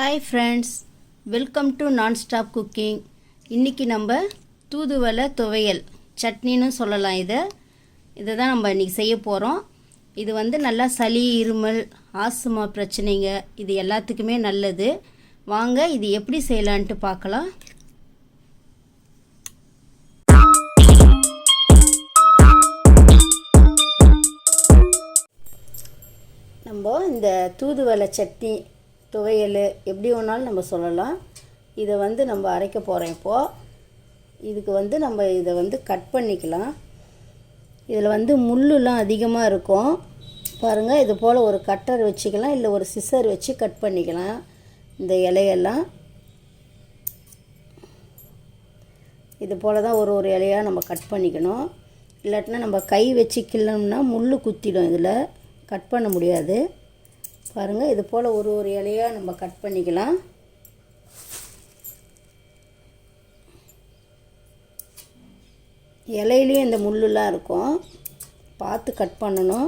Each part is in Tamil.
Hi friends, welcome to nonstop cooking. இன்றைக்கி நம்ம தூதுவளை துவையல் சட்னின்னு சொல்லலாம். இதை தான் நம்ம இன்றைக்கி செய்ய போகிறோம். இது நல்லா சளி, இருமல், ஆஸ்துமா பிரச்சனைங்க இது எல்லாத்துக்குமே நல்லது. வாங்க இது எப்படி செய்யலான்ட்டு பார்க்கலாம். நம்ம இந்த தூதுவளை சட்னி துவையல் எப்படி வேணாலும் நம்ம சொல்லலாம். இதை நம்ம அரைக்க போகிறோம். இப்போது இதுக்கு நம்ம இதை கட் பண்ணிக்கலாம். இதில் முள்ளுலாம் அதிகமாக இருக்கும் பாருங்கள். இது போல் ஒரு கட்டர் வச்சுக்கலாம், இல்லை ஒரு சிசர் வச்சு கட் பண்ணிக்கலாம். இந்த இலையெல்லாம் இது போல் தான் ஒரு இலையாக நம்ம கட் பண்ணிக்கணும். இல்லாட்டினா நம்ம கை வச்சு கிள்ளணும்னா முள் குத்திடும், இதில் கட் பண்ண முடியாது. பாருங்கள், இது போல் ஒரு இலையாக நம்ம கட் பண்ணிக்கலாம். இலையிலையும் இந்த முள்ளுலாம் இருக்கும், பார்த்து கட் பண்ணணும்.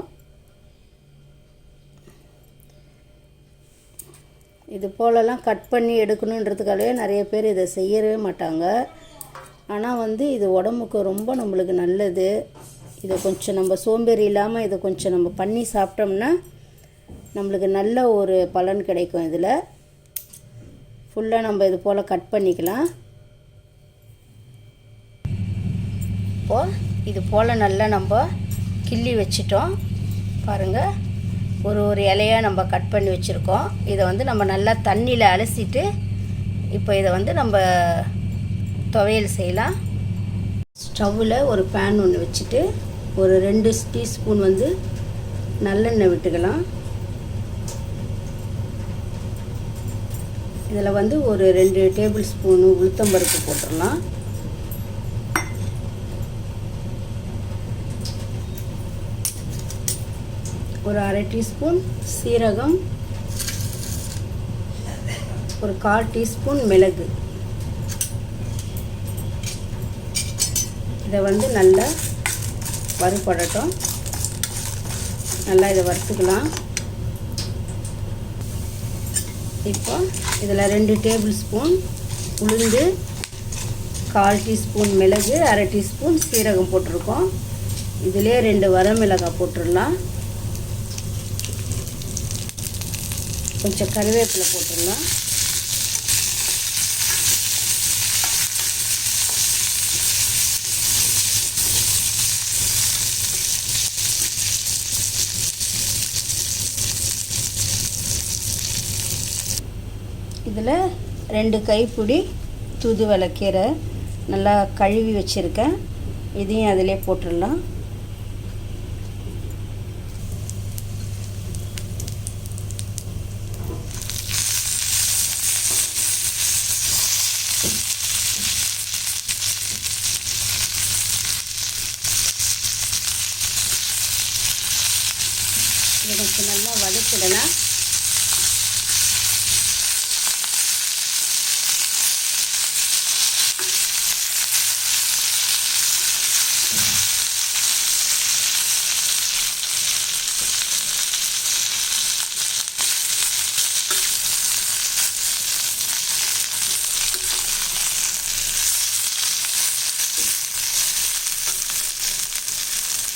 இது போலலாம் கட் பண்ணி எடுக்கணுன்றதுக்காகவே நிறைய பேர் இதை செய்யவே மாட்டாங்க. ஆனால் இது உடம்புக்கு ரொம்ப நம்மளுக்கு நல்லது. இதை கொஞ்சம் நம்ம சோம்பேறி இல்லாமல் இதை கொஞ்சம் நம்ம பண்ணி சாப்பிட்டோம்னா நம்மளுக்கு நல்ல ஒரு பலன் கிடைக்கும். இதில் ஃபுல்லாக நம்ம இது போல் கட் பண்ணிக்கலாம். இப்போது இது போல் நல்லா நம்ம கிள்ளி வச்சிட்டோம் பாருங்கள். ஒரு இலையாக நம்ம கட் பண்ணி வச்சுருக்கோம். இதை நம்ம நல்லா தண்ணியில் அலசிட்டு இப்போ இதை நம்ம துவையல் செய்யலாம். ஸ்டவ்வில் ஒரு பேன் ஒன்று வச்சுட்டு ஒரு 2 டீஸ்பூன் நல்லெண்ணெய் விட்டுக்கலாம். இதில் ஒரு 2 டேபிள் ஸ்பூனு உளுத்தம்பருப்பு போட்டுடலாம். ஒரு 1/2 டீஸ்பூன் சீரகம், ஒரு 1/4 டீஸ்பூன் மிளகு. இதை நல்லா வறுபடட்டும். நல்லா இதை வறுத்துக்கலாம். இப்போ இதில் 2 டேபிள் ஸ்பூன் உளுந்து, 1/4 டீஸ்பூன் மிளகு, 1/2 டீஸ்பூன் சீரகம் போட்டிருக்கோம். இதிலே 2 வரமிளகாய் போட்டுடலாம். கொஞ்சம் கருவேப்பிலை போட்டுடலாம். இதில் 2 கைப்பிடி தூதுவளை கீரை நல்லா கழுவி வச்சுருக்கேன். இதையும் அதிலே போட்டுடலாம். இதை கொஞ்சம் நல்லா வதக்கிடலாம்.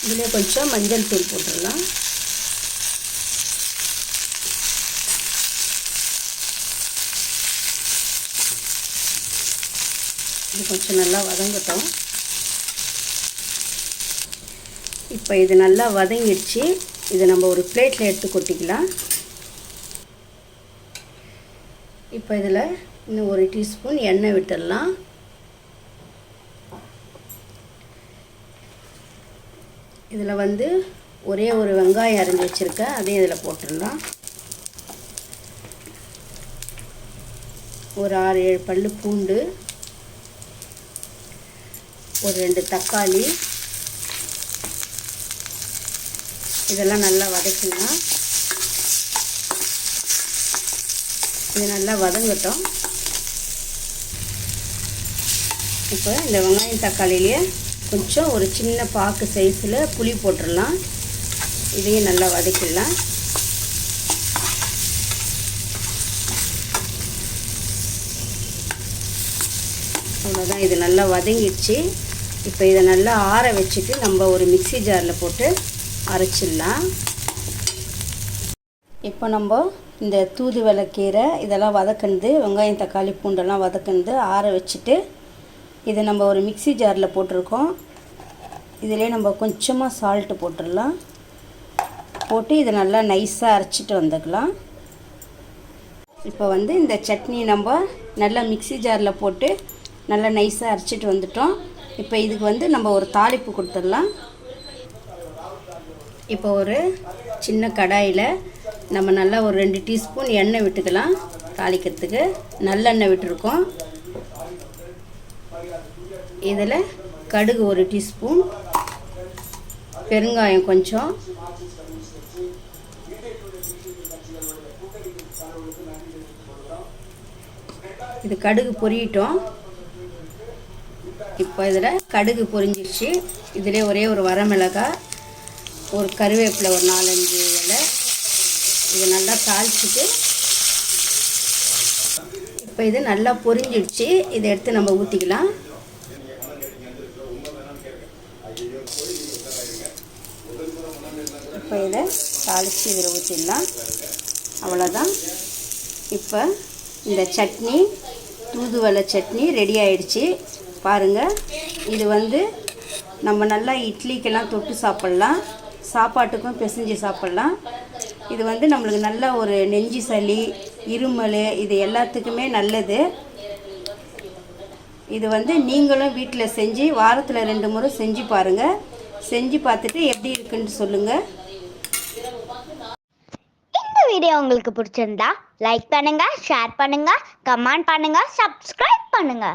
இதில் கொஞ்சம் மஞ்சள் தூள் போட்டுடலாம். இது கொஞ்சம் நல்லா வதங்கட்டும். இப்போ இது நல்லா வதங்கிடுச்சு. இதை நம்ம ஒரு பிளேட்டில் எடுத்து கொட்டிக்கலாம். இப்போ இதில் இன்னும் 1 டீஸ்பூன் எண்ணெய் விட்டுடலாம். இதில் ஒரே ஒரு வெங்காயம் அரிஞ்சு வச்சுருக்கேன், அதையும் இதில் போட்டுடலாம். ஒரு 6-7 பல்லு பூண்டு, ஒரு 2 தக்காளி, இதெல்லாம் நல்லா வதக்கலாம். இது நல்லா வதங்கட்டும். இப்போ இந்த வெங்காயம் தக்காளியிலேயே கொஞ்சம் ஒரு சின்ன பாக்கு சைஸில் புளி போட்டுடலாம். இதையும் நல்லா வதக்கிடலாம். அவ்வளோதான், இது நல்லா வதங்கிடுச்சு. இப்போ இதை நல்லா ஆற வச்சுட்டு நம்ம ஒரு மிக்ஸி ஜாரில் போட்டு அரைச்சிடலாம். இப்போ நம்ம இந்த தூதுவளை கீரை இதெல்லாம் வதக்குனது, வெங்காயம் தக்காளி பூண்டெல்லாம் வதக்குனது ஆற வச்சுட்டு இதை நம்ம ஒரு மிக்ஸி ஜாரில் போட்டிருக்கோம். இதிலே நம்ம கொஞ்சமாக சால்ட்டு போட்டுடலாம். போட்டு இதை நல்லா நைஸாக அரைச்சிட்டு வந்துக்கலாம். இப்போ வந்து இந்த சட்னி நம்ம நல்லா மிக்ஸி ஜாரில் போட்டு நல்லா நைஸாக அரைச்சிட்டு வந்துட்டோம். இப்போ இதுக்கு வந்து நம்ம ஒரு தாளிப்பு கொடுத்துடலாம். இப்போ ஒரு சின்ன கடாயில் நம்ம நல்லா ஒரு 2 டீஸ்பூன் எண்ணெய் விட்டுக்கலாம். தாளிக்கிறதுக்கு நல்லெண்ணெய் விட்டுருக்கோம். இதில் கடுகு 1 டீஸ்பூன், பெருங்காயம் கொஞ்சம், இது கடுகு பொரியட்டும். இப்போ இதில் கடுகு பொரிஞ்சிடுச்சு. இதிலே ஒரே ஒரு வரமிளகாய், ஒரு கருவேப்பிலை, ஒரு 4-5 இலை, இதை நல்லா தாளிச்சிட்டு இப்போ இது நல்லா பொரிஞ்சிடுச்சு. இதை எடுத்து நம்ம ஊற்றிக்கலாம். இப்போ இதை தாளித்து இதில் ஊற்றிடலாம். அவ்வளோதான். இப்போ இந்த சட்னி, தூதுவளை சட்னி ரெடி ஆயிடுச்சு. பாருங்கள், இது வந்து நம்ம நல்லா இட்லிக்கெல்லாம் தொட்டு சாப்பிட்லாம், சாப்பாட்டுக்கும் பிசைஞ்சு சாப்பிட்லாம். இது வந்து நம்மளுக்கு நல்ல ஒரு நெஞ்சு சளி, இருமல், இது எல்லாத்துக்குமே நல்லது. இது வந்து நீங்களும் வீட்டில் செஞ்சு வாரத்தில் 2 முறை செஞ்சு பாருங்கள். செஞ்சு பார்த்துட்டு எப்படி இருக்குன்னு சொல்லுங்கள். இந்த வீடியோ உங்களுக்கு பிடிச்சிருந்தா லைக் பண்ணுங்க, ஷேர் பண்ணுங்க, கமெண்ட் பண்ணுங்க, சப்ஸ்கிரைப் பண்ணுங்க.